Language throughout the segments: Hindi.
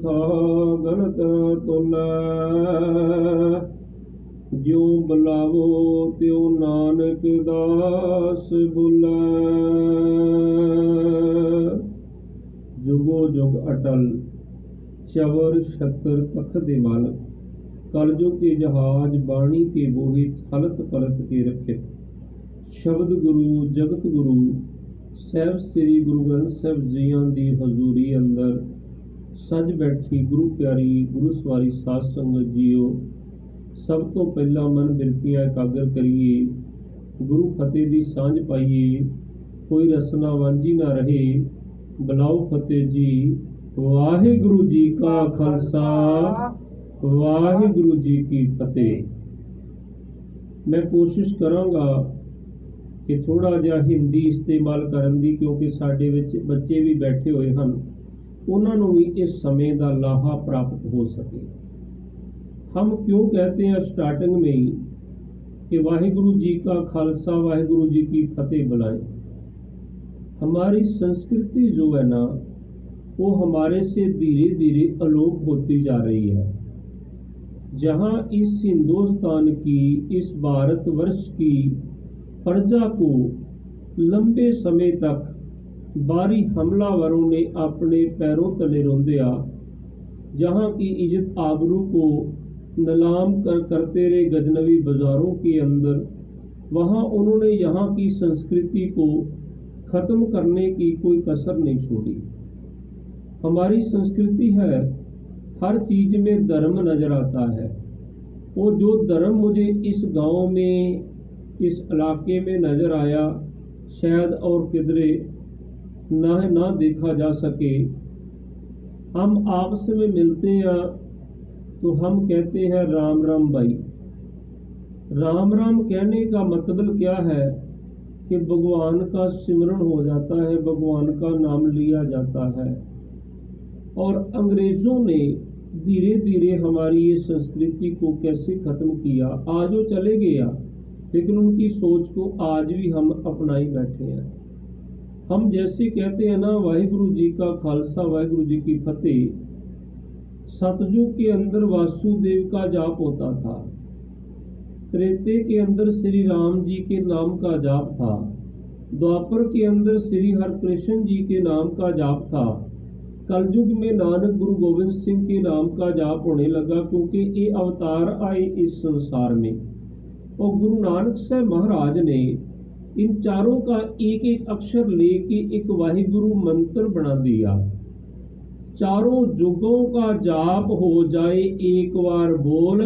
कथा गणत तोलै। ज्यों बुलावो त्यों नानक दास बुलै। जुगो जुग अटल चवर छत्र तख्त दे मालक, कलयुग के जहाज बाणी के बोहित हलत पलत के रखित। शब्द गुरु जगत गुरु ਸਾਹਿਬ ਸ੍ਰੀ ਗੁਰੂ ਗ੍ਰੰਥ ਸਾਹਿਬ ਜੀਆਂ ਦੀ ਹਜ਼ੂਰੀ ਅੰਦਰ ਸੱਜ ਬੈਠੀ ਗੁਰੂ ਪਿਆਰੀ ਗੁਰੂ ਸਵਾਰੀ ਸਾਧ ਸੰਗਤ ਜੀਓ, ਸਭ ਤੋਂ ਪਹਿਲਾਂ ਮਨ ਬਿਰਤੀਆਂ ਇਕਾਗਰ ਕਰੀਏ, ਗੁਰੂ ਫਤਿਹ ਦੀ ਸਾਂਝ ਪਾਈਏ, ਕੋਈ ਰਸਨਾ ਵਾਂਝੀ ਨਾ ਰਹੇ। ਬੁਲਾਓ ਫਤਿਹ ਜੀ। ਵਾਹਿਗੁਰੂ ਜੀ ਕਾ ਖਾਲਸਾ, ਵਾਹਿਗੁਰੂ ਜੀ ਕੀ ਫਤਿਹ। मैं कोशिश करांगा कि थोड़ा जिहा हिंदी इस्तेमाल करन दी, क्योंकि साडे विच बच्चे भी बैठे हुए हैं, उन्हां नूं भी इस समय का लाहा प्राप्त हो सके। हम क्यों कहते हैं स्टार्टिंग में ही कि वाहिगुरु जी का खालसा वाहिगुरु जी की फतेह बुलाएं। हमारी संस्कृति जो है ना, वो हमारे से धीरे धीरे अलोप होती जा रही है। जहाँ इस हिंदुस्तान की, इस भारतवर्ष की प्रजा को लंबे समय तक बाहरी हमलावरों ने अपने पैरों तले रोंदिया, जहाँ की इज्जत आबरू को नीलाम करते रहे गजनवी बाज़ारों के अंदर, वहाँ उन्होंने यहाँ की संस्कृति को ख़त्म करने की कोई कसर नहीं छोड़ी। हमारी संस्कृति है, हर चीज़ में धर्म नज़र आता है। वो जो धर्म मुझे इस गांव में, इस इलाके में नज़र आया, शायद और किधरे ना देखा जा सके। हम आपस में मिलते हैं तो हम कहते हैं राम राम भाई। राम राम कहने का मतलब क्या है कि भगवान का सिमरन हो जाता है, भगवान का नाम लिया जाता है। और अंग्रेज़ों ने धीरे धीरे हमारी ये संस्कृति को कैसे ख़त्म किया। आज वो चले गया, लेकिन उनकी सोच को आज भी हम अपनाई बैठे हैं। हम जैसे कहते हैं ना, वाहिगुरु जी का खालसा वाहिगुरु जी की फतेह। सतयुग के अंदर वासुदेव का जाप होता था, त्रेते के अंदर श्री राम जी के नाम का जाप था, द्वापर के अंदर श्री हरकृष्ण जी के नाम का जाप था, कलयुग में नानक गुरु गोविंद सिंह के नाम का जाप होने लगा, क्योंकि ये अवतार आए इस संसार में। और गुरु नानक साहब महाराज ने इन चारों का एक एक अक्षर लेके एक वाहिगुरु मंत्र बना दिया। चारों जुगों का जाप हो जाए, एक बार बोल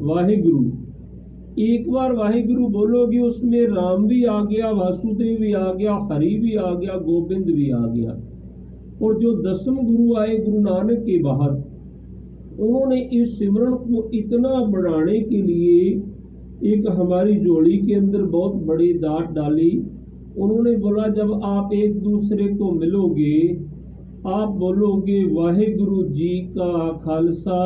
वाहिगुरु। एक बार वाहिगुरु बोलोगे, उसमें राम भी आ गया, वासुदेव भी आ गया, हरि भी आ गया, गोविंद भी आ गया। और जो 10वें गुरु आए गुरु नानक के बाद, उन्होंने इस सिमरन को इतना बढ़ाने के लिए एक हमारी जोड़ी के अंदर बहुत बड़ी दात डाली। उन्होंने बोला, जब आप एक दूसरे को मिलोगे, आप बोलोगे वाहिगुरु जी का खालसा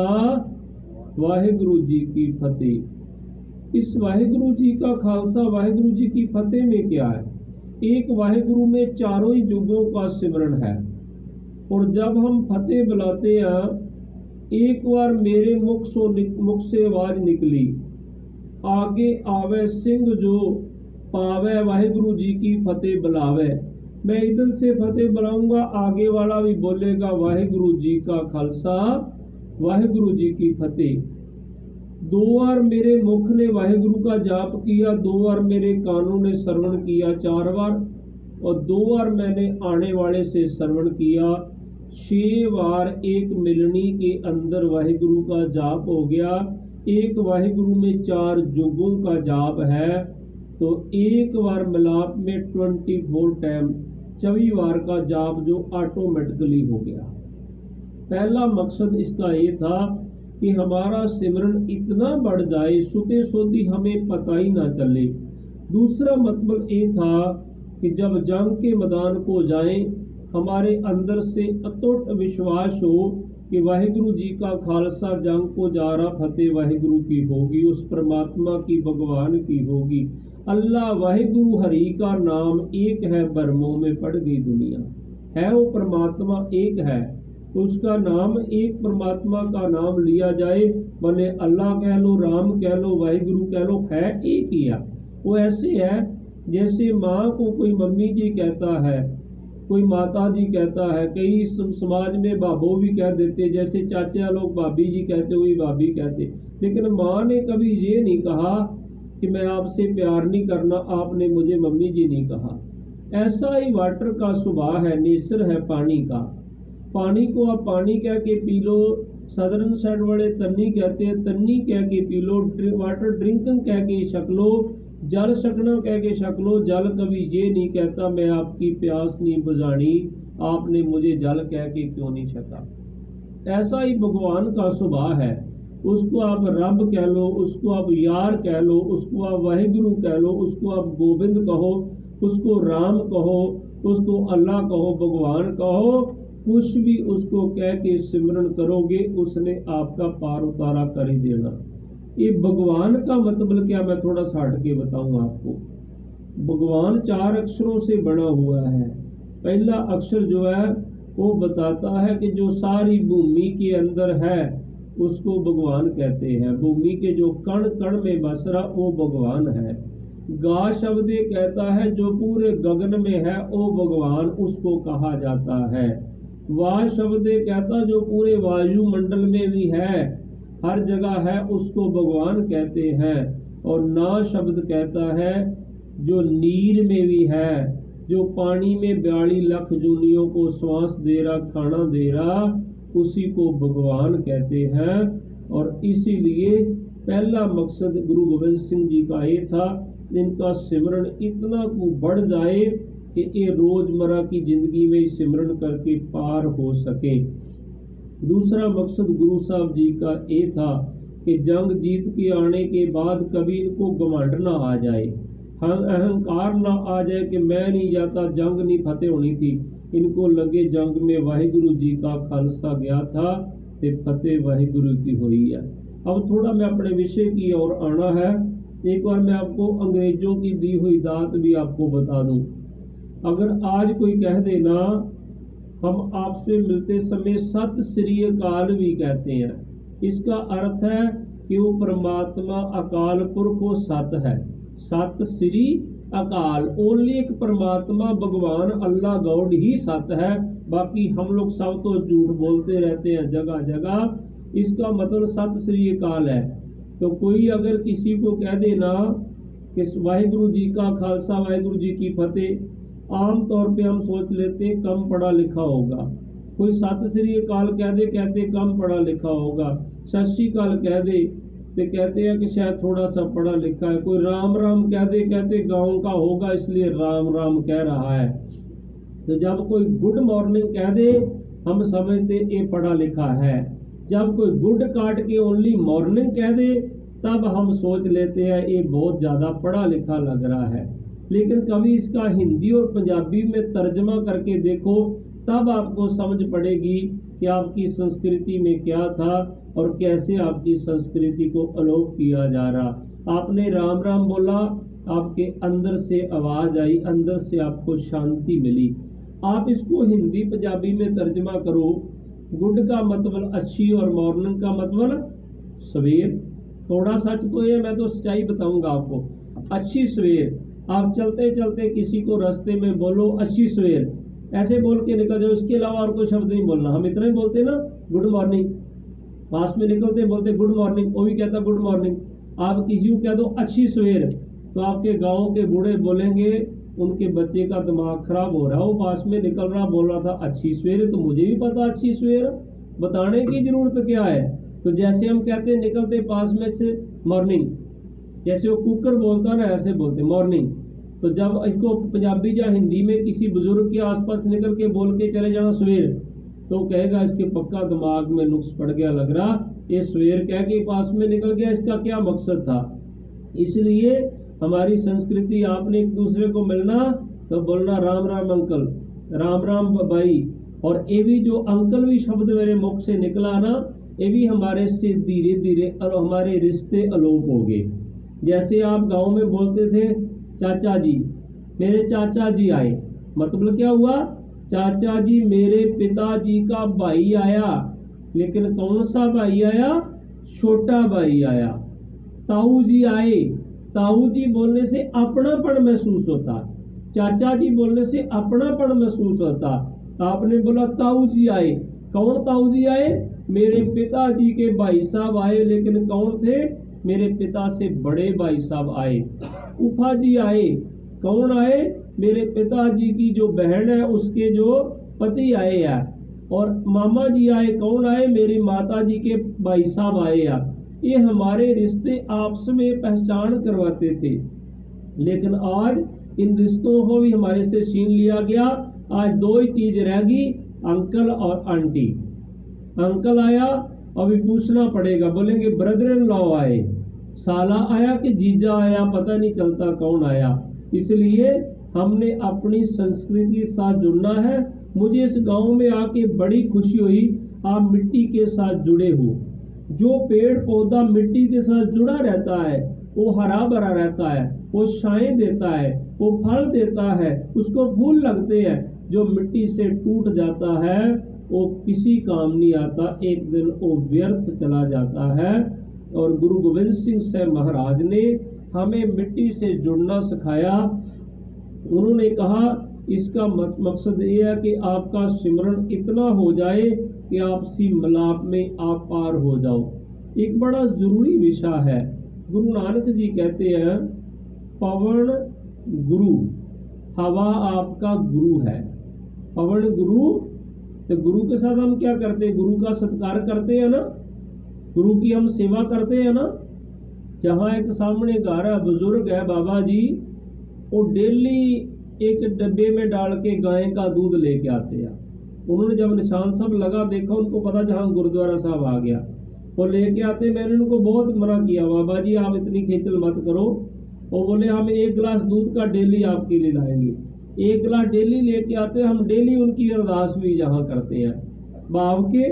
वाहिगुरु जी की फतेह। इस वाहिगुरु जी का खालसा वाहिगुरु जी की फतेह में क्या है? एक वाहिगुरु में चारों ही युगों का सिमरन है। और जब हम फतेह बुलाते हैं, एक बार मेरे मुख से आवाज़ निकली, आगे आवे सिंह जो पावे वाहिगुरु जी की फतेह बुलावे। मैं इधर से फतेह बुलाऊंगा, आगे वाला भी बोलेगा वाहिगुरु जी का खालसा वाहिगुरु जी की फतेह। 2 बार मेरे मुख ने वाहिगुरु का जाप किया, 2 बार मेरे कानों ने श्रवण किया, 4 बार, और 2 बार मैंने आने वाले से श्रवण किया, 6 बार एक मिलनी के अंदर वाहिगुरु का जाप हो गया। एक वाहिगुरु में 4 जुगों का जाप है, तो एक बार मिलाप में 24 टाइम 24 बार का जाप जो ऑटोमेटिकली हो गया। पहला मकसद इसका ये था कि हमारा सिमरन इतना बढ़ जाए, सुते सोती हमें पता ही ना चले। दूसरा मतलब ये था कि जब जंग के मैदान को जाएं, हमारे अंदर से अतुट विश्वास हो कि वाहिगुरु जी का खालसा जंग को जा रहा फतेह वाहिगुरु की होगी, उस परमात्मा की, भगवान की होगी। अल्लाह वाहिगुरु हरि का नाम एक है, भरमों में पड़ गई दुनिया है। वो परमात्मा एक है, उसका नाम एक परमात्मा का नाम लिया जाए, माने अल्लाह कह लो, राम कह लो, वाहिगुरु कह लो, है एक ही है। वो ऐसे है जैसे माँ को कोई मम्मी जी कहता है, कोई माता जी कहता है, कई समाज में बाबो भी कह देते, जैसे चाचा लोग भाभी जी कहते हुए भाभी कहते, लेकिन माँ ने कभी ये नहीं कहा कि मैं आपसे प्यार नहीं करना, आपने मुझे मम्मी जी नहीं कहा। ऐसा ही वाटर का स्वभाव है, नेचर है पानी का। पानी को आप पानी कह के पी लो, सदर्न साइड वाले तन्नी कहते हैं, तन्नी कह के पी लो, वाटर ड्रिंकिंग कह के छक लो, जल सकना कह के छक लो। जल कभी ये नहीं कहता मैं आपकी प्यास नहीं बुझानी, आपने मुझे जल कह के क्यों नहीं छका। ऐसा ही भगवान का स्वभाव है। उसको आप रब कह लो, उसको आप यार कह लो, उसको आप वाहिगुरु कह लो, उसको आप गोविंद कहो, उसको राम कहो, उसको अल्लाह कहो, भगवान कहो, कुछ भी उसको कह के सिमरन करोगे उसने आपका पार उतारा कर ही देना। ये भगवान का मतलब क्या, मैं थोड़ा सा हट के बताऊं आपको। भगवान 4 अक्षरों से बना हुआ है। पहला अक्षर जो है वो बताता है कि जो सारी भूमि के अंदर है उसको भगवान कहते हैं। भूमि के जो कण कण में बस रहा वो भगवान है। गा शब्द कहता है जो पूरे गगन में है वो भगवान, उसको कहा जाता है। वाह शब्द कहता जो पूरे वायुमंडल में भी है, हर जगह है, उसको भगवान कहते हैं। और ना शब्द कहता है जो नीर में भी है, जो पानी में 42 लाख जूनियों को श्वास दे रहा, खाना दे रहा, उसी को भगवान कहते हैं। और इसीलिए पहला मकसद गुरु गोविंद सिंह जी का ये था, इनका सिमरन इतना को बढ़ जाए कि ये रोजमर्रा की जिंदगी में सिमरन करके पार हो सके। दूसरा मकसद गुरु साहब जी का ये था कि जंग जीत के आने के बाद कभी इनको घमंड ना आ जाए, अहंकार ना आ जाए कि मैं नहीं जाता, जंग नहीं फतेह होनी थी। इनको लगे जंग में वाहिगुरु जी का खालसा गया था ते फतेह वाहिगुरु की हुई है। अब थोड़ा मैं अपने विषय की ओर आना है। एक बार मैं आपको अंग्रेजों की दी हुई दात भी आपको बता दूं। अगर आज कोई कह देना हम आपसे मिलते समय सत श्री अकाल भी कहते हैं, इसका अर्थ है कि वो परमात्मा अकाल पुरख को सत है। सत श्री अकाल, ओनली एक परमात्मा भगवान अल्लाह गॉड ही सत है, बाकी हम लोग सब तो झूठ बोलते रहते हैं जगह जगह। इसका मतलब सत श्री अकाल है। तो कोई अगर किसी को कह देना कि वाहिगुरु जी का खालसा वाहिगुरु जी की फतेह, आम तौर पे हम सोच लेते कम पढ़ा लिखा होगा। कोई सत श्री अकाल कह दे, कहते कम पढ़ा लिखा होगा। सत श्री अकाल कह दे तो कहते हैं कि शायद थोड़ा सा पढ़ा लिखा है। कोई राम राम कह दे, कहते गाँव का होगा इसलिए राम राम कह रहा है। तो जब कोई गुड मॉर्निंग कह दे हम समझते ये पढ़ा लिखा है। जब कोई गुड काट के ओनली मॉर्निंग कह दे तब हम सोच लेते हैं ये बहुत ज़्यादा पढ़ा लिखा लग रहा है। लेकिन कभी इसका हिंदी और पंजाबी में तर्जमा करके देखो, तब आपको समझ पड़ेगी कि आपकी संस्कृति में क्या था और कैसे आपकी संस्कृति को अलोप किया जा रहा। आपने राम राम बोला, आपके अंदर से आवाज़ आई, अंदर से आपको शांति मिली। आप इसको हिंदी पंजाबी में तर्जमा करो। गुड का मतलब अच्छी और मॉर्निंग का मतलब सवेर। थोड़ा सच तो ये, मैं तो सच्चाई बताऊंगा आपको। अच्छी सवेर, आप चलते चलते किसी को रास्ते में बोलो अच्छी सवेर, ऐसे बोल के निकल जाओ, इसके अलावा और कोई शब्द नहीं बोलना। हम इतना ही बोलते ना गुड मॉर्निंग, पास में निकलते बोलते गुड मॉर्निंग, वो भी कहता गुड मॉर्निंग। आप किसी को कह दो अच्छी सवेर, तो आपके गाँव के बूढ़े बोलेंगे उनके बच्चे का दिमाग खराब हो रहा है, वो पास में निकल रहा बोल रहा था अच्छी सवेर, तो मुझे भी पता अच्छी सवेर, बताने की जरूरत क्या है। तो जैसे हम कहते निकलते पास में से मॉर्निंग, जैसे वो कुकर बोलता ना ऐसे बोलते मॉर्निंग। तो जब इसको पंजाबी या हिंदी में किसी बुजुर्ग के आसपास निकल के बोल के चले जाना सवेर, तो कहेगा इसके पक्का दिमाग में नुक्स पड़ गया लग रहा, ये सवेर कह के पास में निकल गया, इसका क्या मकसद था। इसलिए हमारी संस्कृति, आपने एक दूसरे को मिलना तो बोलना राम राम अंकल, राम राम भाई। और ये भी जो अंकल भी शब्द मेरे मुख से निकला ना, ये भी हमारे से धीरे धीरे हमारे रिश्ते अलोप हो गए। जैसे आप गांव में बोलते थे चाचा जी, मेरे चाचा जी आए, मतलब क्या हुआ, चाचा जी मेरे पिताजी का भाई आया, लेकिन कौन सा भाई आया? छोटा भाई आया। ताऊ जी आए, ताऊ जी बोलने से अपनापन महसूस होता, चाचा जी बोलने से अपनापन महसूस होता। आपने बोला ताऊ जी आए, कौन ताऊ जी आए? मेरे पिताजी के भाई साहब आए, लेकिन कौन थे? मेरे पिता से बड़े भाई साहब आए। फूफा जी आए, कौन आए? मेरे पिताजी की जो बहन है उसके जो पति आए हैं। और मामा जी आए, कौन आए? मेरी माता जी के भाई साहब आए हैं। ये हमारे रिश्ते आपस में पहचान करवाते थे, लेकिन आज इन रिश्तों को भी हमारे से छीन लिया गया। आज दो ही चीज रह गई, अंकल और आंटी। अंकल आया, अभी पूछना पड़ेगा, बोलेंगे ब्रदर इन लॉ आए, साला आया कि जीजा आया, पता नहीं चलता कौन आया। इसलिए हमने अपनी संस्कृति के साथ जुड़ना है। मुझे इस गांव में आके बड़ी खुशी हुई, आप मिट्टी के साथ जुड़े हो। जो पेड़ पौधा मिट्टी के साथ जुड़ा रहता है वो हरा भरा रहता है, वो छाएं देता है, वो फल देता है, उसको फूल लगते हैं। जो मिट्टी से टूट जाता है वो किसी काम नहीं आता, एक दिन वो व्यर्थ चला जाता है। और गुरु गोविंद सिंह साहब महाराज ने हमें मिट्टी से जुड़ना सिखाया। उन्होंने कहा इसका मकसद ये है कि आपका सिमरन इतना हो जाए कि आपसी मिलाप में आप पार हो जाओ। एक बड़ा जरूरी विषय है। गुरु नानक जी कहते हैं पवन गुरु, हवा आपका गुरु है। पवन गुरु, तो गुरु के साथ हम क्या करते हैं? गुरु का सत्कार करते हैं ना, गुरु की हम सेवा करते हैं ना। जहाँ एक सामने घर है, बुजुर्ग है बाबा जी, वो डेली एक डब्बे में डाल के गाय का दूध लेके आते हैं। उन्होंने जब निशान सब लगा, देखा, उनको पता जहाँ गुरुद्वारा साहब आ गया, वो लेके आते। मैंने उनको बहुत मना किया, बाबा जी आप इतनी खेचल मत करो। वो बोले हम 1 गिलास दूध का डेली आपके लिए लाएंगे। 1 गिलास डेली लेके आते, हम डेली उनकी अरदास भी यहाँ करते हैं। बाब के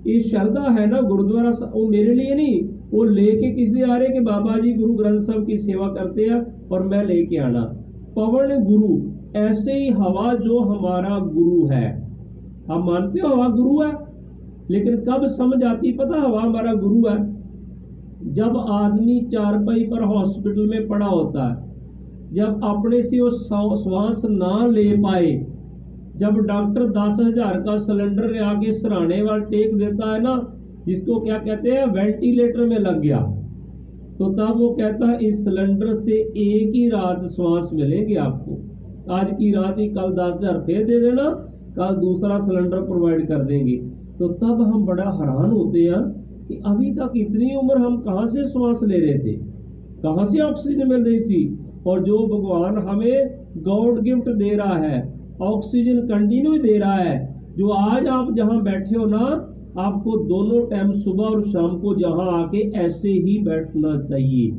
ये श्रद्धा है ना, गुरुद्वारा वो मेरे लिए नहीं, वो लेके किस लिए आ रहे कि बाबा जी गुरु ग्रंथ साहब की सेवा करते हैं और मैं लेके आना। पवन गुरु, ऐसे ही हवा जो हमारा गुरु है। हम मानते हो हवा गुरु है, लेकिन कब समझ आती पता हवा हमारा गुरु है? जब आदमी चारपाई पर हॉस्पिटल में पड़ा होता है, जब अपने से वो श्वास ना ले पाए, जब डॉक्टर 10,000 का सिलेंडर आके सराहने वाला टेक देता है ना, जिसको क्या कहते हैं वेंटिलेटर में लग गया, तो तब वो कहता है इस सिलेंडर से एक ही रात श्वास मिलेंगे आपको, आज की रात ही, कल 10,000 फिर दे देना, कल दूसरा सिलेंडर प्रोवाइड कर देंगे। तो तब हम बड़ा हैरान होते हैं कि अभी तक इतनी उम्र हम कहाँ से श्वास ले रहे थे, कहाँ से ऑक्सीजन मिल रही थी। और जो भगवान हमें गॉड गिफ्ट दे रहा है, ऑक्सीजन कंटिन्यू दे रहा है। जो आज आप जहाँ बैठे हो ना, आपको दोनों टाइम सुबह और शाम को जहाँ आके ऐसे ही बैठना चाहिए।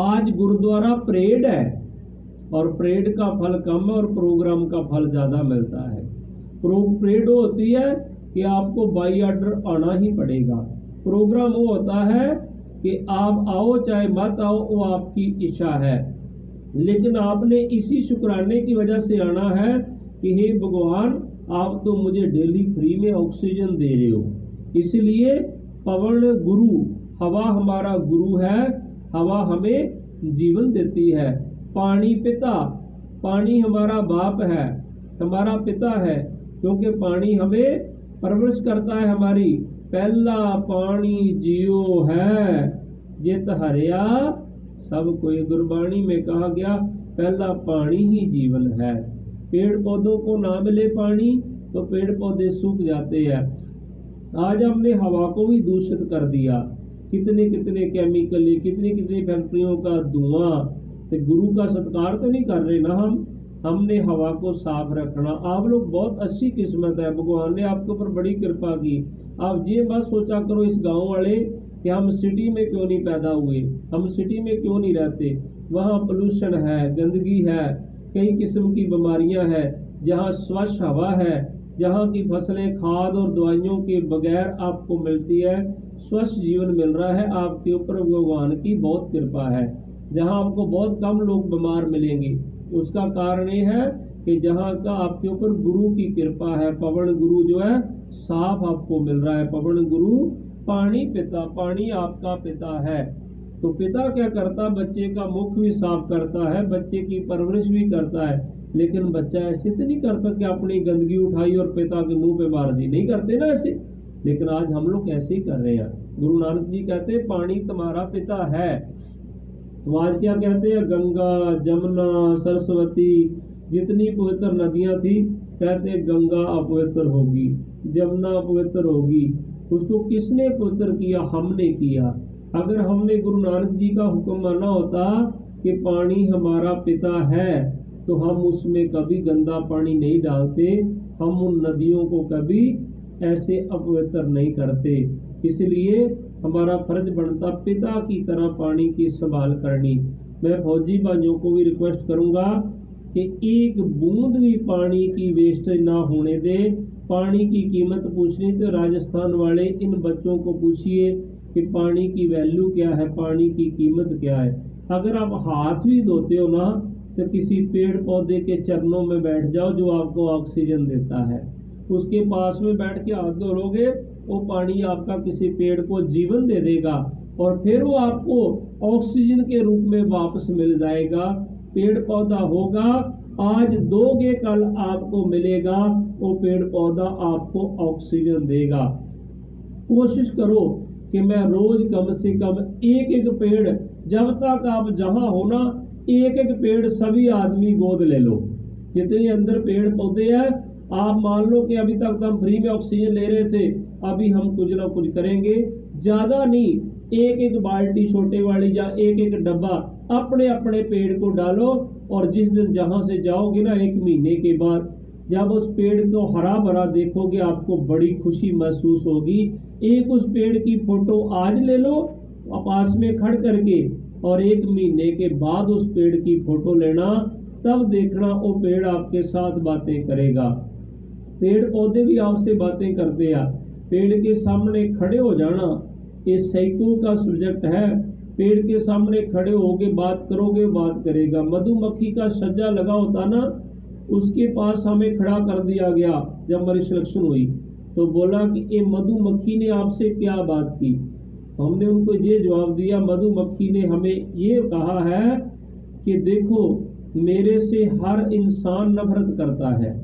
आज गुरुद्वारा परेड है और परेड का फल कम है और प्रोग्राम का फल ज्यादा मिलता है। परेड होती है कि आपको बाई ऑर्डर आना ही पड़ेगा। प्रोग्राम वो होता है कि आप आओ चाहे मत आओ, वो आपकी इच्छा है, लेकिन आपने इसी शुक्राने की वजह से आना है कि हे भगवान आप तो मुझे डेली फ्री में ऑक्सीजन दे रहे हो। इसलिए पवन गुरु, हवा हमारा गुरु है, हवा हमें जीवन देती है। पानी पिता, पानी हमारा बाप है, हमारा पिता है, क्योंकि पानी हमें परवरिश करता है हमारी। पहला पानी जियो है जित हरिया सब कोई, गुरबाणी में कहा गया पहला पानी ही जीवन है। पेड़ पौधों को ना मिले पानी तो पेड़ पौधे सूख जाते हैं। आज हमने हवा को भी दूषित कर दिया, कितने कितने केमिकल, कितनी कितनी फैक्ट्रियों का धुआं। तो गुरु का सत्कार तो नहीं कर रहे ना हमने हवा को साफ रखना। आप लोग बहुत अच्छी किस्मत है, भगवान ने आपके ऊपर बड़ी कृपा की। आप ये मत सोचा करो इस गांव वाले कि हम सिटी में क्यों नहीं पैदा हुए, हम सिटी में क्यों नहीं रहते। वहाँ पोल्यूशन है, गंदगी है, कई किस्म की बीमारियां हैं। जहाँ स्वच्छ हवा है, जहाँ की फसलें खाद और दवाइयों के बगैर आपको मिलती है, स्वच्छ जीवन मिल रहा है, आपके ऊपर भगवान की बहुत कृपा है। जहाँ आपको बहुत कम लोग बीमार मिलेंगे, उसका कारण ये है कि जहाँ का आपके ऊपर गुरु की कृपा है, पवन गुरु जो है साफ आपको मिल रहा है। पवन गुरु पानी पिता, पानी आपका पिता है। तो पिता क्या करता, बच्चे का मुख भी साफ करता है, बच्चे की परवरिश भी करता है। लेकिन बच्चा ऐसे तो नहीं करता कि अपनी गंदगी उठाई और पिता के मुंह पे मार दी, नहीं करते ना ऐसे। लेकिन आज हम लोग ऐसे ही कर रहे हैं। गुरु नानक जी कहते हैं पानी तुम्हारा पिता है। तो आज क्या कहते हैं, गंगा जमुना सरस्वती जितनी पवित्र नदियां थी, कहते गंगा अपवित्र होगी, जमुना अपवित्र होगी। उसको किसने पवित्र किया, हमने किया। अगर हमने गुरु नानक जी का हुक्म माना होता कि पानी हमारा पिता है, तो हम उसमें कभी गंदा पानी नहीं डालते, हम उन नदियों को कभी ऐसे अपवित्र नहीं करते। इसलिए हमारा फर्ज बनता पिता की तरह पानी की संभाल करनी। मैं फौजी भाइयों को भी रिक्वेस्ट करूंगा कि एक बूंद भी पानी की वेस्टेज ना होने दे। पानी की कीमत पूछनी तो राजस्थान वाले इन बच्चों को पूछिए कि पानी की वैल्यू क्या है, पानी की कीमत क्या है। अगर आप हाथ भी धोते हो ना, तो किसी पेड़ पौधे के चरणों में बैठ जाओ जो आपको ऑक्सीजन देता है, उसके पास में बैठ के हाथ धोलोगे, वो पानी आपका किसी पेड़ को जीवन दे देगा और फिर वो आपको ऑक्सीजन के रूप में वापस मिल जाएगा। पेड़ पौधा होगा, आज दोगे कल आपको मिलेगा, वो पेड़ पौधा आपको ऑक्सीजन देगा। कोशिश करो कि मैं रोज कम से कम एक एक पेड़, जब तक आप जहां हो ना, एक एक पेड़ सभी आदमी गोद ले लो। जितने अंदर पेड़ पौधे हैं, आप मान लो कि अभी तक तो हम फ्री में ऑक्सीजन ले रहे थे, अभी हम कुछ ना कुछ करेंगे, ज्यादा नहीं, एक एक बाल्टी छोटे वाली या एक एक डब्बा अपने अपने पेड़ को डालो। और जिस दिन जहां से जाओगे ना, 1 महीने के बाद, जब उस पेड़ को हरा भरा देखोगे, आपको बड़ी खुशी महसूस होगी। एक उस पेड़ की फोटो आज ले लो पास में खड़ करके, और 1 महीने के बाद उस पेड़ की फोटो लेना, तब देखना वो पेड़ आपके साथ बातें करेगा। पेड़ पौधे भी आपसे बातें करते हैं। पेड़ के सामने खड़े हो जाना, ये सैकड़ों का सब्जेक्ट है। पेड़ के सामने खड़े होके बात करोगे, बात करेगा। मधुमक्खी का सज्जा लगा होता ना, उसके पास हमें खड़ा कर दिया गया जब हमारी सिलेक्शन हुई, तो बोला कि ये मधुमक्खी ने आपसे क्या बात की। हमने उनको ये जवाब दिया, मधुमक्खी ने हमें ये कहा है कि देखो, मेरे से हर इंसान नफरत करता है,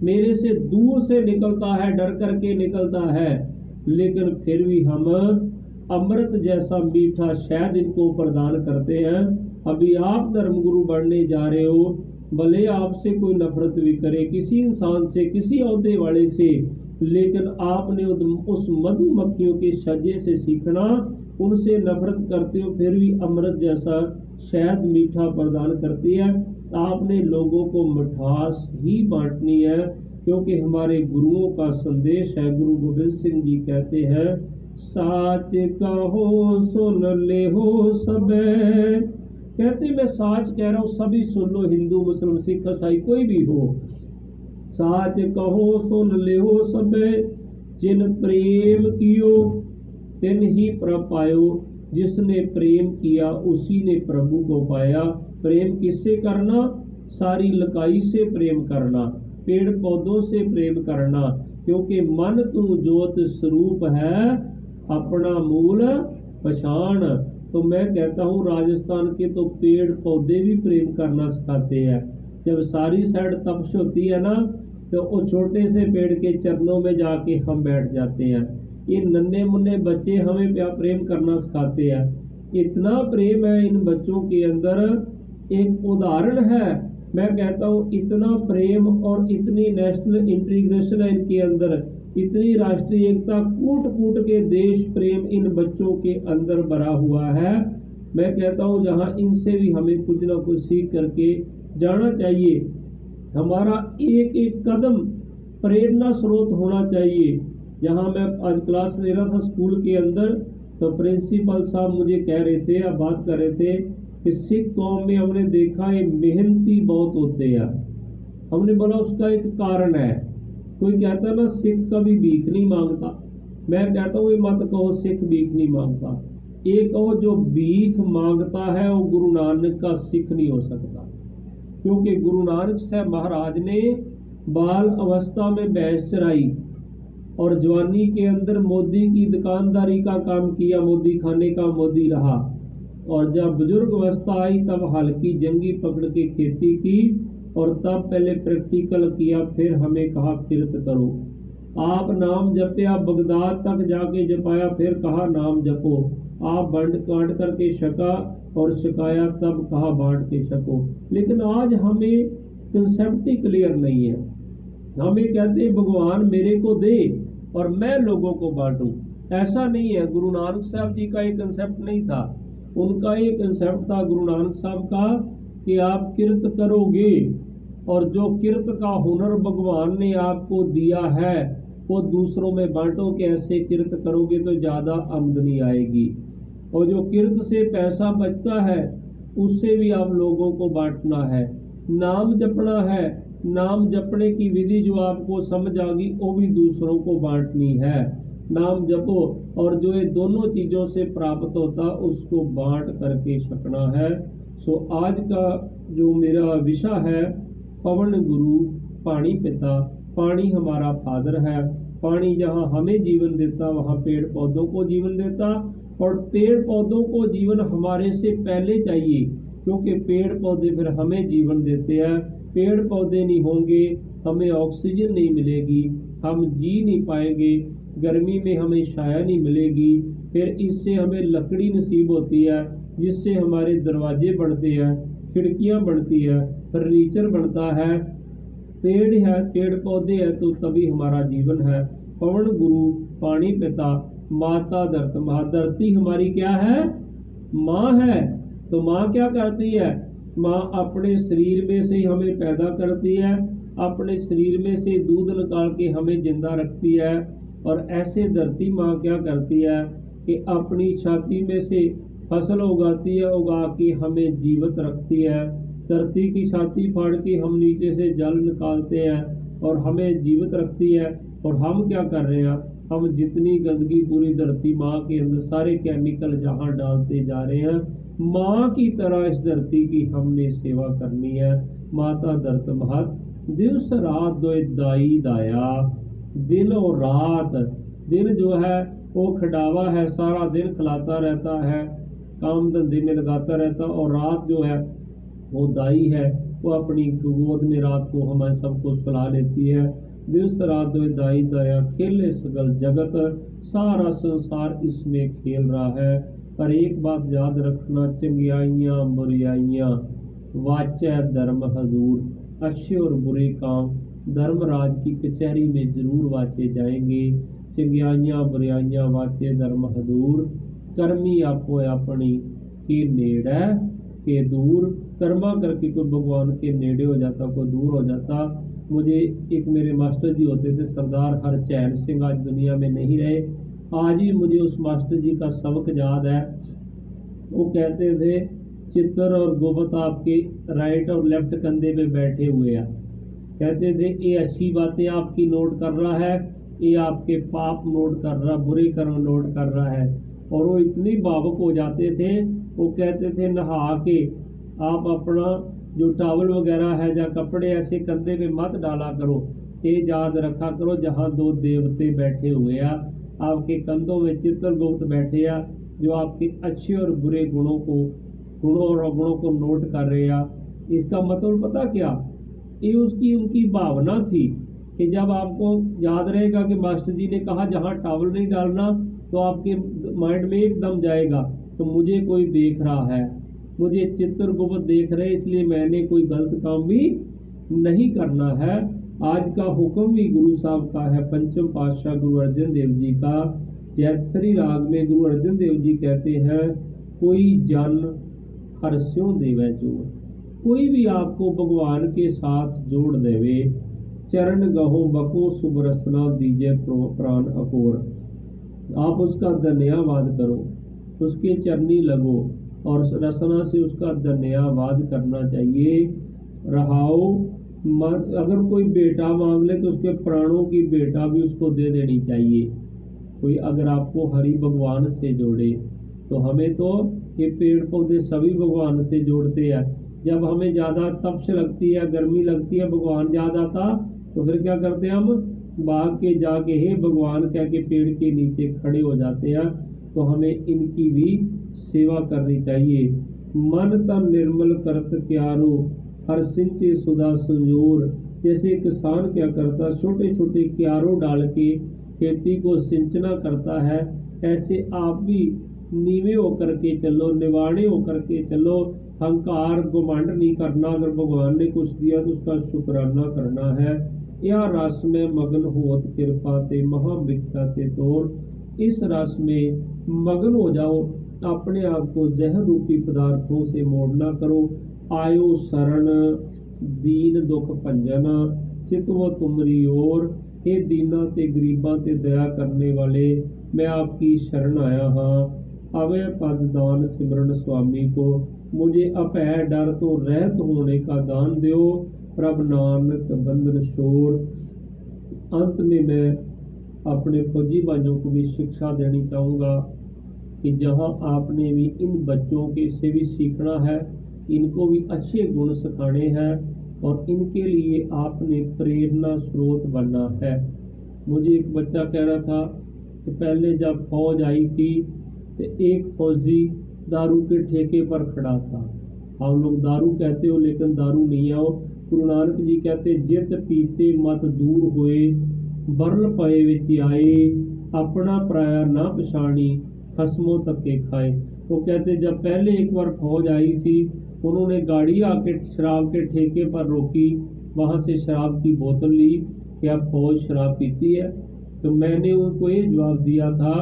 मेरे से दूर से निकलता है, डर करके निकलता है, लेकिन फिर भी हम अमृत जैसा मीठा शहद इनको प्रदान करते हैं। अभी आप धर्मगुरु बनने जा रहे हो, भले आपसे कोई नफरत भी करे, किसी इंसान से, किसी ओहदे वाले से, लेकिन आपने उस मधुमक्खियों के सज्जे से सीखना। उनसे नफरत करते हो, फिर भी अमृत जैसा शहद मीठा प्रदान करती है। आपने लोगों को मिठास ही बांटनी है, क्योंकि हमारे गुरुओं का संदेश है। गुरु गोविंद सिंह जी कहते हैं, साच कहो सुन ले हो सबे। कहते मैं साच कह रहा हूँ, सभी सुन लो, हिंदू मुस्लिम सिख ईसाई कोई भी हो। साच कहो सुन ले हो सबे, जिन प्रेम कियो तिन ही प्रभ पायो। जिसने प्रेम किया उसी ने प्रभु को पाया। प्रेम किससे करना? सारी लकाई से प्रेम करना, पेड़ पौधों से प्रेम करना, क्योंकि मन तू ज्योत स्वरूप है, अपना मूल पहचान। तो मैं कहता हूँ, राजस्थान के तो पेड़ पौधे भी प्रेम करना सिखाते हैं। जब सारी साइड तपश होती है ना, तो वो छोटे से पेड़ के चरणों में जाके हम बैठ जाते हैं। ये नन्हे मुन्ने बच्चे हमें प्रेम करना सिखाते हैं। इतना प्रेम है इन बच्चों के अंदर, एक उदाहरण है। मैं कहता हूँ, इतना प्रेम और इतनी नेशनल इंटीग्रेशन है इनके अंदर, इतनी राष्ट्रीय एकता, कूट कूट के देश प्रेम इन बच्चों के अंदर भरा हुआ है। मैं कहता हूँ, जहाँ इनसे भी हमें कुछ ना कुछ सीख करके जाना चाहिए। हमारा एक एक कदम प्रेरणा स्रोत होना चाहिए। जहाँ मैं आज क्लास ले रहा था स्कूल के अंदर, तो प्रिंसिपल साहब मुझे कह रहे थे, अब बात कर रहे थे कि सिख कौम में हमने देखा है मेहनती बहुत होते हैं। हमने बोला उसका एक कारण है। कोई कहता ना सिख कभी भीख नहीं मांगता, मैं कहता हूँ ये मत कहो सिख भीख नहीं मांगता, ये कहो जो भीख मांगता है वो गुरु नानक का सिख नहीं हो सकता। क्योंकि गुरु नानक साहब महाराज ने बाल अवस्था में भैंस चराई और जवानी के अंदर मोदी की दुकानदारी का काम किया, मोदी खाने का मोदी रहा, और जब बुजुर्ग अवस्था आई तब हल्की जंगी पकड़ के खेती की, और तब पहले प्रैक्टिकल किया, फिर हमें कहा किरत करो। आप नाम जपया, बगदाद तक जाके जपाया, फिर कहा नाम जपो। आप बंट काट करके छका और छकाया, तब कहा बांट के छको। लेकिन आज हमें कंसेप्ट ही क्लियर नहीं है। हमें कहते हैं भगवान मेरे को दे और मैं लोगों को बांटूं। ऐसा नहीं है। गुरु नानक साहब जी का ये कंसेप्ट नहीं था। उनका ये कंसेप्ट था गुरु नानक साहब का कि आप किरत करोगे, और जो किरत का हुनर भगवान ने आपको दिया है वो दूसरों में बांटो। कि ऐसे किरत करोगे तो ज़्यादा आमदनी आएगी, और जो किरत से पैसा बचता है उससे भी आप लोगों को बांटना है। नाम जपना है, नाम जपने की विधि जो आपको समझ आ गई वो भी दूसरों को बांटनी है। नाम जपो, और जो ये दोनों चीज़ों से प्राप्त होता उसको बांट करके छकना है। सो आज का जो मेरा विषय है, पवन गुरु पानी पिता। पानी हमारा फादर है। पानी जहाँ हमें जीवन देता वहाँ पेड़ पौधों को जीवन देता, और पेड़ पौधों को जीवन हमारे से पहले चाहिए, क्योंकि पेड़ पौधे फिर हमें जीवन देते हैं। पेड़ पौधे नहीं होंगे हमें ऑक्सीजन नहीं मिलेगी, हम जी नहीं पाएंगे, गर्मी में हमें छाया नहीं मिलेगी, फिर इससे हमें लकड़ी नसीब होती है, जिससे हमारे दरवाजे बनते हैं, खिड़कियां बनती है, फर्नीचर बनता है। पेड़ है, पेड़ पौधे है तो तभी हमारा जीवन है। पवन गुरु पानी पिता माता धरती। माँ धरती हमारी क्या है? माँ है। तो माँ क्या करती है? माँ अपने शरीर में से हमें पैदा करती है, अपने शरीर में से दूध निकाल के हमें जिंदा रखती है। और ऐसे धरती माँ क्या करती है कि अपनी छाती में से फसल उगाती है, उगा के हमें जीवित रखती है। धरती की छाती फाड़ के हम नीचे से जल निकालते हैं और हमें जीवित रखती है। और हम क्या कर रहे हैं? हम जितनी गंदगी पूरी धरती माँ के अंदर सारे केमिकल जहाँ डालते जा रहे हैं, माँ की तरह इस धरती की हमने सेवा करनी है। माता धरत महत दिवस रात दो दाई दाया। दिन और रात, दिन जो है वो खिलावा है, सारा दिन खिलाता रहता है, काम धंधे में लगाता रहता, और रात जो है वो दाई है, वो अपनी गोद में रात को हमें सबको सुला लेती है। दिवस रात दो दाई दाया, खेले सगल जगत, सारा संसार इसमें खेल रहा है। पर एक बात याद रखना, चंगियाइयाँ बुराइयाँ वाचा धर्म हजूर। अच्छे और बुरे काम धर्मराज की कचहरी में जरूर वाचे जाएंगे। चंगियाइयाँ बुराइयाँ वाचे धर्म हजूर। कर्मी आपो अपनी के नेड़े के दूर। कर्मा करके कोई भगवान के नेड़े हो जाता, कोई दूर हो जाता। मुझे एक मेरे मास्टर जी होते थे सरदार हरचैन सिंह, आज दुनिया में नहीं रहे। आज भी मुझे उस मास्टर जी का सबक याद है। वो कहते थे चित्तर और गोबत आपके राइट और लेफ्ट कंधे पे बैठे हुए हैं। कहते थे ये अच्छी बातें आपकी नोट कर रहा है, ये आपके पाप नोट कर रहा, बुरे कर्म नोट कर रहा है। और वो इतनी भावुक हो जाते थे, वो कहते थे नहा के आप अपना जो टावल वगैरह है या कपड़े ऐसे कंधे पे मत डाला करो, ये याद रखा करो जहाँ दो देवते बैठे हुए हैं, आपके कंधों में चित्रगुप्त बैठे हैं, जो आपके अच्छे और बुरे गुणों और अवगुणों को नोट कर रहे हैं। इसका मतलब पता क्या? ये उसकी उनकी भावना थी कि जब आपको याद रहेगा कि मास्टर जी ने कहा जहाँ टावल नहीं डालना, तो आपके माइंड में एकदम जाएगा तो मुझे कोई देख रहा है, मुझे चित्रगुप्त देख रहे, इसलिए मैंने कोई गलत काम भी नहीं करना है। आज का हुक्म भी गुरु साहब का है, पंचम पातशाह गुरु अर्जन देव जी का। जैतसरी राग में गुरु अर्जन देव जी कहते हैं, कोई जन हरस्यों देवे जोड़। कोई भी आपको भगवान के साथ जोड़ देवे, चरण गहो बको सुबरसना दीजे प्राण अकोर। आप उसका धन्यवाद करो, उसके चरनी लगो और रसना से उसका धन्यवाद करना चाहिए। रहाओ अगर कोई बेटा मांग ले तो उसके प्राणों की बेटा भी उसको दे देनी चाहिए। कोई अगर आपको हरि भगवान से जोड़े, तो हमें तो ये पेड़ पौधे सभी भगवान से जोड़ते हैं। जब हमें ज़्यादा तपश लगती है, गर्मी लगती है, भगवान याद आता, तो फिर क्या करते हैं हम, भाग के जाके हे भगवान कह के पेड़ के नीचे खड़े हो जाते हैं। तो हमें इनकी भी सेवा करनी चाहिए। मन तन निर्मल करत क्यारो, हर सिंचे सुधा संजोर। जैसे किसान क्या करता, छोटे छोटे क्यारों डाल के खेती को सिंचना करता है, ऐसे आप भी नीवे होकर के चलो, निवाणे होकर के चलो। अहंकार घमंड नहीं करना, अगर भगवान ने कुछ दिया तो उसका शुक्राना करना है। यह रस में मगन होत कृपा ते महाभिक्षा ते तोर। इस रस में मगन हो जाओ, अपने आप को जहर रूपी पदार्थों से मोड़ना करो। आयो शरण दीन दुख भंजन, चितवो तुमरी ओर। हे दीना ते गरीबां ते दया करने वाले, मैं आपकी शरण आया हाँ। अवय पद दान सिमरन स्वामी को, मुझे अभय डर तो रहत होने का दान दो। प्रभ नानक बंधन शोर। अंत में मैं अपने फौजी भाइयों को भी शिक्षा देनी चाहूँगा कि जहाँ आपने भी इन बच्चों के से भी सीखना है, इनको भी अच्छे गुण सिखाने हैं और इनके लिए आपने प्रेरणा स्रोत बनना है। मुझे एक बच्चा कह रहा था कि पहले जब फौज आई थी तो एक फौजी दारू के ठेके पर खड़ा था। हम लोग दारू कहते हो लेकिन दारू नहीं आओ। गुरु नानक जी कहते जित पीते मत दूर होए, बरल पए विच आए। अपना पराया ना पछाणी, खसमों तके खाए। वो कहते जब पहले एक बार फौज आई थी, उन्होंने गाड़ी आके शराब के ठेके पर रोकी, वहाँ से शराब की बोतल ली, क्या फौज शराब पीती है? तो मैंने उनको ये जवाब दिया था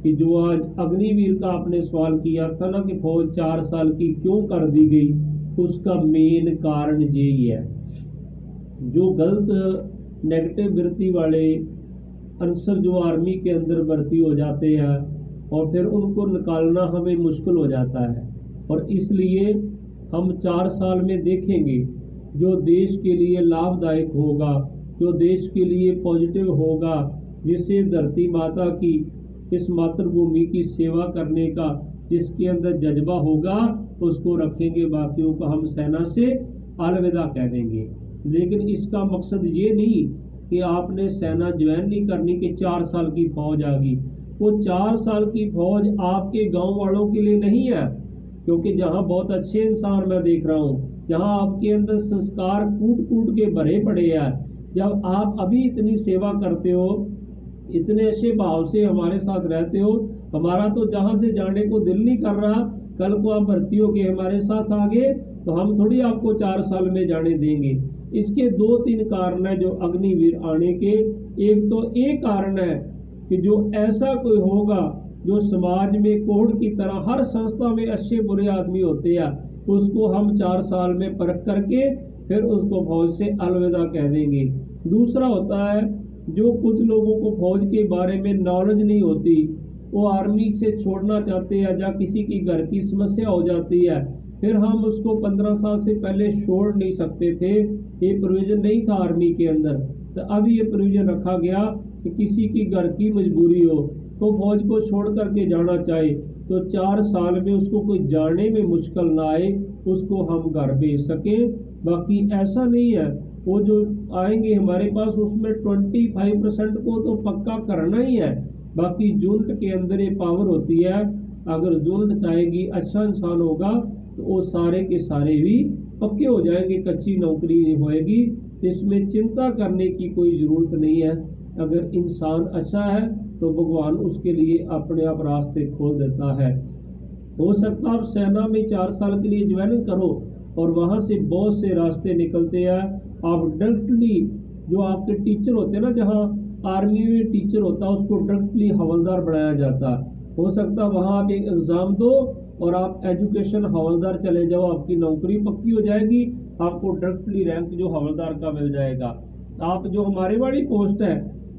कि जो आज अग्निवीर का आपने सवाल किया था ना कि फौज 4 साल की क्यों कर दी गई, उसका मेन कारण यही है। जो गलत नेगेटिव वृत्ति वाले अनसर जो आर्मी के अंदर भर्ती हो जाते हैं और फिर उनको निकालना हमें मुश्किल हो जाता है। और इसलिए हम 4 साल में देखेंगे जो देश के लिए लाभदायक होगा, जो देश के लिए पॉजिटिव होगा, जिससे धरती माता की, इस मातृभूमि की सेवा करने का जिसके अंदर जज्बा होगा, उसको रखेंगे। बाकियों को हम सेना से अलविदा कह देंगे। लेकिन इसका मकसद ये नहीं कि आपने सेना ज्वाइन नहीं करनी कि 4 साल की फौज आ गई। वो 4 साल की फौज आपके गांव वालों के लिए नहीं है, क्योंकि जहां बहुत अच्छे इंसान मैं देख रहा हूं, जहां आपके अंदर संस्कार कूट कूट के भरे पड़े हैं, जब आप अभी इतनी सेवा करते हो, इतने अच्छे भाव से हमारे साथ रहते हो, हमारा तो जहां से जाने को दिल नहीं कर रहा। कल को आप भर्ती हो के हमारे साथ आगे तो हम थोड़ी आपको 4 साल में जाने देंगे। इसके 2-3 कारण है जो अग्निवीर आने के। एक तो एक कारण है कि जो ऐसा कोई होगा जो समाज में कोढ़ की तरह, हर संस्था में अच्छे बुरे आदमी होते हैं, उसको हम 4 साल में परख करके फिर उसको फौज से अलविदा कह देंगे। दूसरा होता है जो कुछ लोगों को फौज के बारे में नॉलेज नहीं होती, वो आर्मी से छोड़ना चाहते हैं, या किसी की घर की समस्या हो जाती है, फिर हम उसको 15 साल से पहले छोड़ नहीं सकते थे। ये प्रोविजन नहीं था आर्मी के अंदर, तो अभी ये प्रोविजन रखा गया कि किसी की घर की मजबूरी हो तो फौज को छोड़ करके जाना चाहे तो 4 साल में उसको कोई जाने में मुश्किल ना आए, उसको हम घर भेज सकें। बाकी ऐसा नहीं है, वो जो आएंगे हमारे पास उसमें 25% को तो पक्का करना ही है। बाकी यूनिट के अंदर ये पावर होती है, अगर यूनिट चाहेगी अच्छा इंसान होगा तो वो सारे के सारे भी पक्के हो जाएंगे, कच्ची नौकरी नहीं होएगी। इसमें चिंता करने की कोई ज़रूरत नहीं है। अगर इंसान अच्छा है तो भगवान उसके लिए अपने आप रास्ते खोल देता है। हो सकता है आप सेना में 4 साल के लिए ज्वाइन करो और वहाँ से बहुत से रास्ते निकलते हैं। आप डायरेक्टली जो आपके टीचर होते हैं ना, जहाँ आर्मी में टीचर होता है उसको डायरेक्टली हवलदार बनाया जाता है। हो सकता है वहाँ आप एक एग्ज़ाम दो और आप एजुकेशन हवलदार चले जाओ, आपकी नौकरी पक्की हो जाएगी, आपको डायरेक्टली रैंक जो हवलदार का मिल जाएगा। आप जो हमारे वाली पोस्ट है,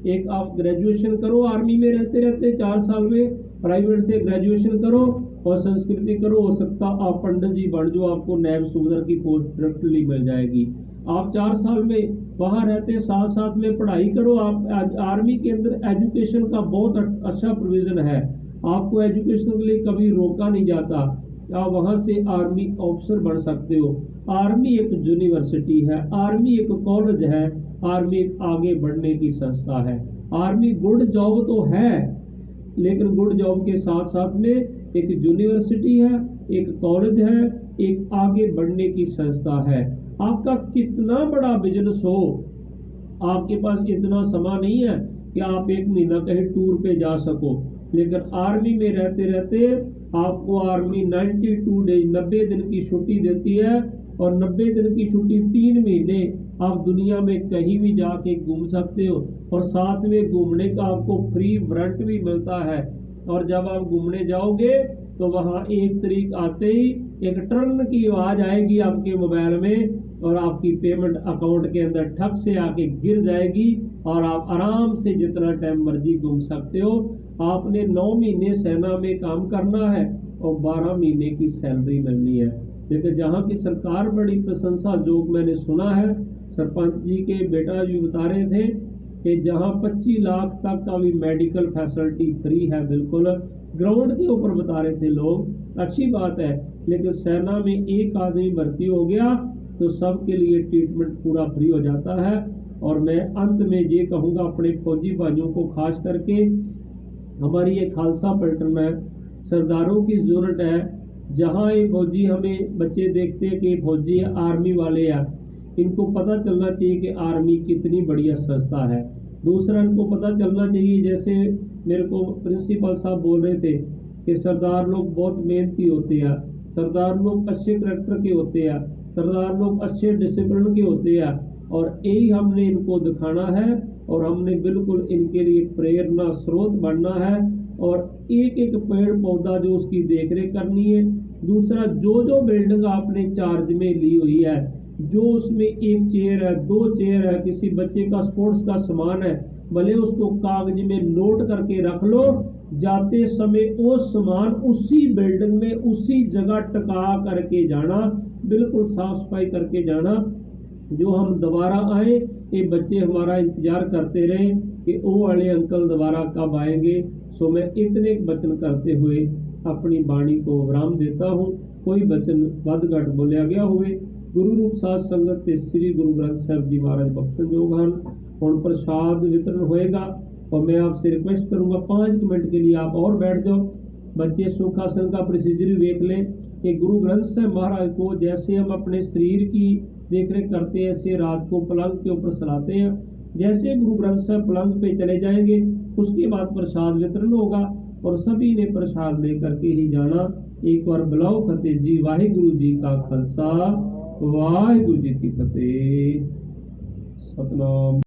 एक आप ग्रेजुएशन करो आर्मी में रहते रहते 4 साल में, प्राइवेट से ग्रेजुएशन करो और संस्कृति करो, हो सकता आप पंडित जी बन जो, आपको नायब सूबेदार की पोस्ट डायरेक्टली मिल जाएगी। आप 4 साल में वहाँ रहते साथ साथ में पढ़ाई करो। आप आर्मी के अंदर एजुकेशन का बहुत अच्छा प्रोविज़न है, आपको एजुकेशन के लिए कभी रोका नहीं जाता। आप वहाँ से आर्मी ऑफिसर बन सकते हो। आर्मी एक यूनिवर्सिटी है, आर्मी एक कॉलेज है, आर्मी एक आगे बढ़ने की संस्था है। आर्मी गुड जॉब तो है, लेकिन गुड जॉब के साथ साथ में एक यूनिवर्सिटी है, एक कॉलेज है, एक आगे बढ़ने की संस्था है। आपका कितना बड़ा बिजनेस हो, आपके पास इतना समय नहीं है कि आप एक महीना कहीं टूर पे जा सको, लेकिन आर्मी में रहते रहते आपको आर्मी 92 डेज 90 दिन की छुट्टी देती है, और 90 दिन की छुट्टी 3 महीने आप दुनिया में कहीं भी जाके घूम सकते हो, और साथ में घूमने का आपको फ्री वारंट भी मिलता है। और जब आप घूमने जाओगे तो वहाँ 1 तारीख आते ही एक टर्न की आवाज़ आएगी आपके मोबाइल में, और आपकी पेमेंट अकाउंट के अंदर ठग से आके गिर जाएगी, और आप आराम से जितना टाइम मर्जी घूम सकते हो। आपने 9 महीने सेना में काम करना है और 12 महीने की सैलरी मिलनी है। लेकिन जहाँ की सरकार बड़ी प्रशंसा, जो मैंने सुना है, सरपंच जी के बेटा जी बता रहे थे कि जहाँ 25 लाख तक का भी मेडिकल फैसिलिटी फ्री है, बिल्कुल ग्राउंड के ऊपर बता रहे थे लोग। अच्छी बात है, लेकिन सेना में एक आदमी भर्ती हो गया तो सबके लिए ट्रीटमेंट पूरा फ्री हो जाता है। और मैं अंत में ये कहूँगा अपने फौजी भाइयों को, खास करके हमारी ये खालसा पलटन में सरदारों की ज़रूरत है। जहाँ ये फौजी हमें बच्चे देखते हैं कि फौजी है, आर्मी वाले हैं, इनको पता चलना चाहिए कि आर्मी कितनी बढ़िया संस्था है। दूसरा, इनको पता चलना चाहिए, जैसे मेरे को प्रिंसिपल साहब बोल रहे थे कि सरदार लोग बहुत मेहनती होते हैं, सरदार लोग अच्छे करैक्टर के होते हैं, सरदार लोग अच्छे डिसिप्लिन के होते हैं, और यही हमने इनको दिखाना है, और हमने बिल्कुल इनके लिए प्रेरणा स्रोत बनना है, और एक एक पेड़ पौधा जो उसकी देखरेख करनी है। दूसरा, जो बिल्डिंग आपने चार्ज में ली हुई है, जो उसमें 1 चेयर है, 2 चेयर है, किसी बच्चे का स्पोर्ट्स का सामान है, भले उसको कागज में नोट करके रख लो, जाते समय वो सामान उसी बिल्डिंग में उसी जगह टिका करके जाना, बिल्कुल साफ सफाई करके जाना। जो हम दोबारा आए, ये बच्चे हमारा इंतजार करते रहे कि वो वाले अंकल दोबारा कब आएंगे। सो मैं इतने वचन करते हुए अपनी बाणी को विराम देता हूँ। कोई वचन वध घट बोलिया गया हुए, गुरु रूप साध संगत ते श्री गुरु ग्रंथ साहब जी महाराज बख्शनयोग ਹਨ। ਹੁਣ प्रसाद वितरण होएगा, और मैं आपसे रिक्वेस्ट करूंगा 5 मिनट के लिए आप और बैठ जाओ। बच्चे सुखासन का प्रोसीजर भी देख लें कि गुरु ग्रंथ साहब महाराज को जैसे हम अपने शरीर की देखरेख करते हैं, ऐसे रात को पलंग के ऊपर सलाते हैं। जैसे गुरु ग्रंथ साहब पलंग पे चले जाएंगे, उसके बाद प्रसाद वितरण होगा, और सभी ने प्रसाद लेकर के ही जाना। एक बार बुलाओ फतेह जी। वाहिगुरु जी का खालसा, वाहिगुरु जी की फतेह। सतनाम।